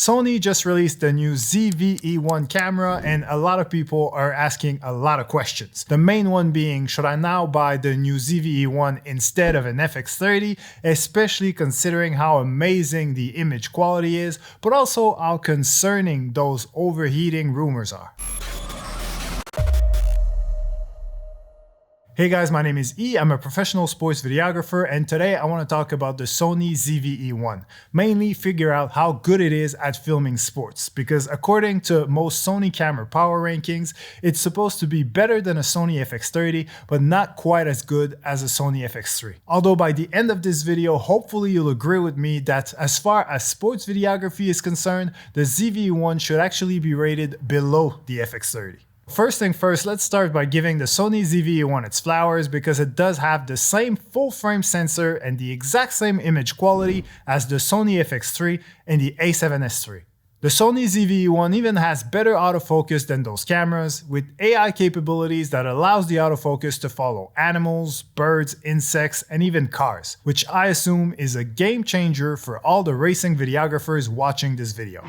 Sony just released the new ZV-E1 camera and a lot of people are asking a lot of questions. The main one being, should I now buy the new ZV-E1 instead of an FX30, especially considering how amazing the image quality is, but also how concerning those overheating rumors are. Hey guys, my name is E. I'm a professional sports videographer, and today I want to talk about the Sony ZV-E1. Mainly figure out how good it is at filming sports, because according to most Sony camera power rankings, it's supposed to be better than a Sony FX30, but not quite as good as a Sony FX3. Although by the end of this video, hopefully you'll agree with me that as far as sports videography is concerned, the ZV-E1 should actually be rated below the FX30. First thing first, let's start by giving the Sony ZV-E1 its flowers because it does have the same full frame sensor and the exact same image quality as the Sony FX3 and the A7S III. The Sony ZV-E1 even has better autofocus than those cameras, with AI capabilities that allows the autofocus to follow animals, birds, insects, and even cars, which I assume is a game changer for all the racing videographers watching this video.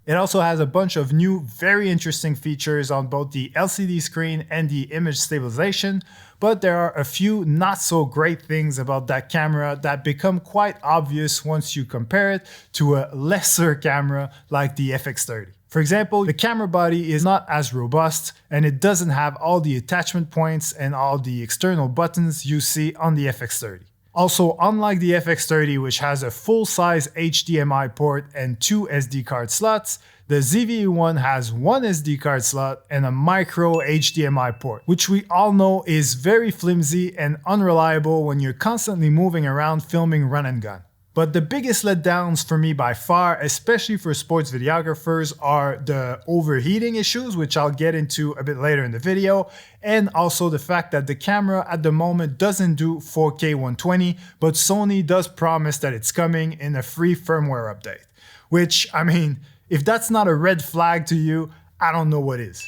It also has a bunch of new, very interesting features on both the LCD screen and the image stabilization, but there are a few not so great things about that camera that become quite obvious once you compare it to a lesser camera like the FX30. For example, the camera body is not as robust and it doesn't have all the attachment points and all the external buttons you see on the FX30. Also, unlike the FX30, which has a full-size HDMI port and 2 SD card slots, the ZV-E1 has one SD card slot and a micro HDMI port, which we all know is very flimsy and unreliable when you're constantly moving around filming run and gun. But the biggest letdowns for me by far, especially for sports videographers, are the overheating issues, which I'll get into a bit later in the video, and also the fact that the camera at the moment doesn't do 4K 120, but Sony does promise that it's coming in a free firmware update. Which, I mean, if that's not a red flag to you, I don't know what is.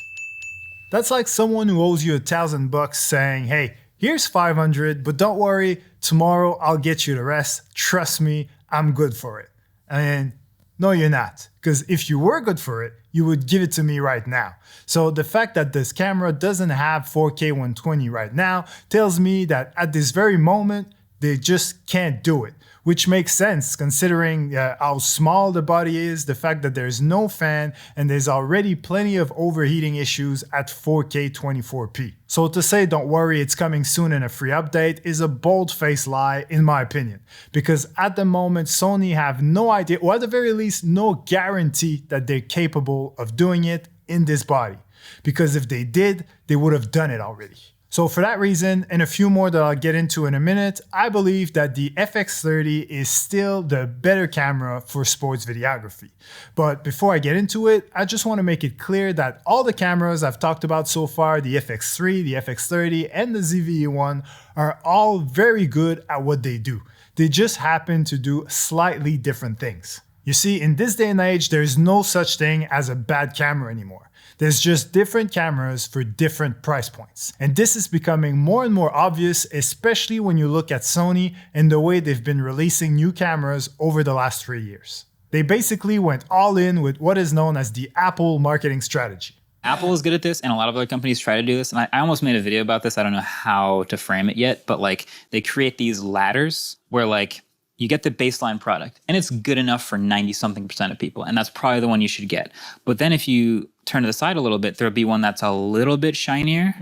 That's like someone who owes you $1,000 saying, hey, here's 500, but don't worry, tomorrow I'll get you the rest. Trust me, I'm good for it. And no, you're not. Because if you were good for it, you would give it to me right now. So the fact that this camera doesn't have 4K 120 right now tells me that at this very moment, they just can't do it. Which makes sense considering how small the body is, the fact that there's no fan, and there's already plenty of overheating issues at 4K 24p. So to say don't worry, it's coming soon in a free update is a bold-faced lie in my opinion. Because at the moment, Sony have no idea, or at the very least, no guarantee that they're capable of doing it in this body. Because if they did, they would have done it already. So for that reason, and a few more that I'll get into in a minute, I believe that the FX30 is still the better camera for sports videography. But before I get into it, I just want to make it clear that all the cameras I've talked about so far, the FX3, the FX30, and the ZV-E1, are all very good at what they do. They just happen to do slightly different things. You see, in this day and age, there's no such thing as a bad camera anymore. There's just different cameras for different price points. And this is becoming more and more obvious, especially when you look at Sony and the way they've been releasing new cameras over the last 3 years. They basically went all in with what is known as the Apple marketing strategy. Apple is good at this, and a lot of other companies try to do this. And I almost made a video about this. I don't know how to frame it yet, but like they create these ladders where like you get the baseline product and it's good enough for 90-something% of people. And that's probably the one you should get. But then if you turn to the side a little bit, there'll be one that's a little bit shinier,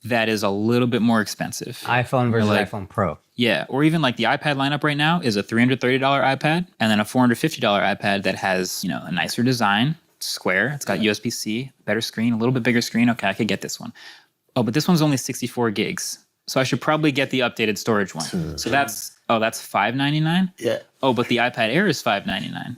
that is a little bit more expensive. iPhone versus like, iPhone Pro. Yeah, or even like the iPad lineup right now is a $330 iPad and then a $450 iPad that has, you know, a nicer design, square, it's got USB-C, better screen, a little bit bigger screen. Okay, I could get this one. Oh, but this one's only 64 gigs. So I should probably get the updated storage one. So that's $599? Yeah. Oh, but the iPad Air is $599.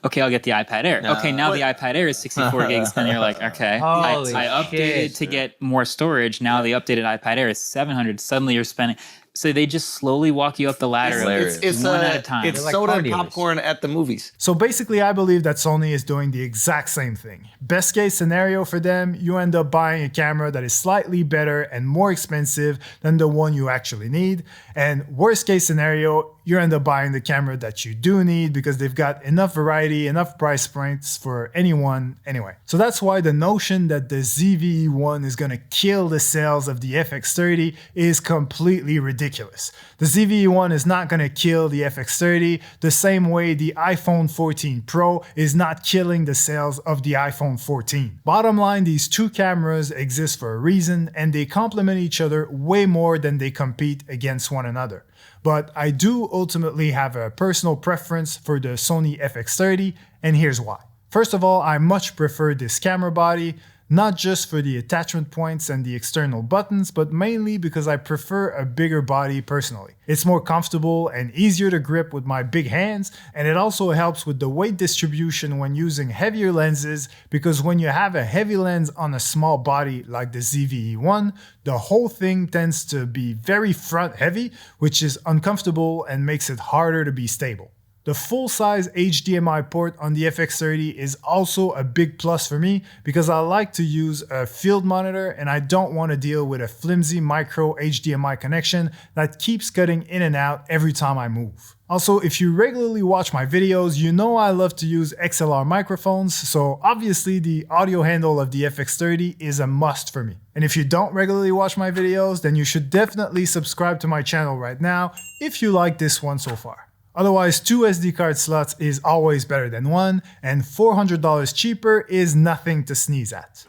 Okay, I'll get the iPad Air. Okay, now the iPad Air is 64 gigs. And you're like, okay, I updated to get more storage. Now the updated iPad Air is 700. Suddenly you're spending. So they just slowly walk you up the ladder. It's one at a time. It's like soda and popcorn at the movies. So basically, I believe that Sony is doing the exact same thing. Best case scenario for them, you end up buying a camera that is slightly better and more expensive than the one you actually need. And worst case scenario, you end up buying the camera that you do need because they've got enough variety, enough price points for anyone anyway. So that's why the notion that the ZV-E1 is gonna kill the sales of the FX30 is completely ridiculous. The ZV-E1 is not gonna kill the FX30 the same way the iPhone 14 Pro is not killing the sales of the iPhone 14. Bottom line, these two cameras exist for a reason and they complement each other way more than they compete against one another. But I do ultimately have a personal preference for the Sony FX30, and here's why. First of all, I much prefer this camera body, not just for the attachment points and the external buttons, but mainly because I prefer a bigger body personally. It's more comfortable and easier to grip with my big hands, and it also helps with the weight distribution when using heavier lenses, because when you have a heavy lens on a small body like the ZV-E1, the whole thing tends to be very front heavy, which is uncomfortable and makes it harder to be stable. The full-size HDMI port on the FX30 is also a big plus for me because I like to use a field monitor and I don't want to deal with a flimsy micro HDMI connection that keeps cutting in and out every time I move. Also, if you regularly watch my videos, you know I love to use XLR microphones, so obviously the audio handle of the FX30 is a must for me. And if you don't regularly watch my videos, then you should definitely subscribe to my channel right now if you like this one so far. Otherwise, 2 SD card slots is always better than one, and $400 cheaper is nothing to sneeze at.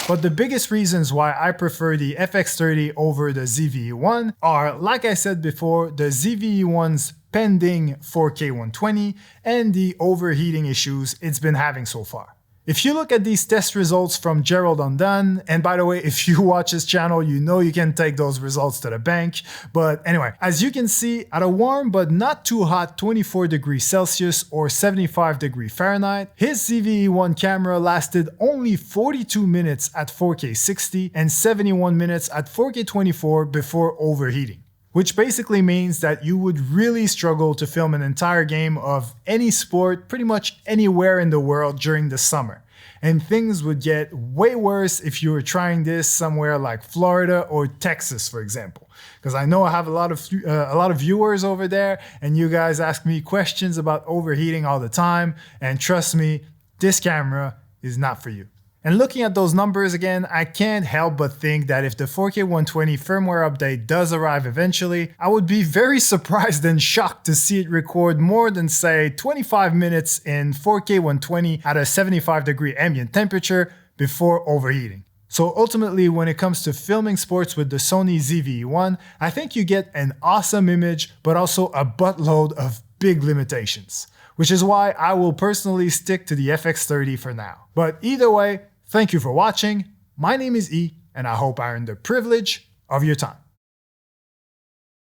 But the biggest reasons why I prefer the FX30 over the ZV-E1 are, like I said before, the ZV-E1's pending 4K 120 and the overheating issues it's been having so far. If you look at these test results from Gerald Undone, and by the way, if you watch his channel, you know you can take those results to the bank. But anyway, as you can see, at a warm but not too hot 24 degrees Celsius or 75 degrees Fahrenheit, his ZV-E1 camera lasted only 42 minutes at 4K 60 and 71 minutes at 4K 24 before overheating. Which basically means that you would really struggle to film an entire game of any sport pretty much anywhere in the world during the summer. And things would get way worse if you were trying this somewhere like Florida or Texas, for example. Because I know I have a lot of viewers over there, and you guys ask me questions about overheating all the time, and trust me, this camera is not for you. And looking at those numbers again, I can't help but think that if the 4K 120 firmware update does arrive eventually, I would be very surprised and shocked to see it record more than, say, 25 minutes in 4K 120 at a 75 degree ambient temperature before overheating. So ultimately, when it comes to filming sports with the Sony ZV-E1, I think you get an awesome image, but also a buttload of big limitations. Which is why I will personally stick to the FX30 for now. But either way, thank you for watching. My name is E, and I hope I earned the privilege of your time.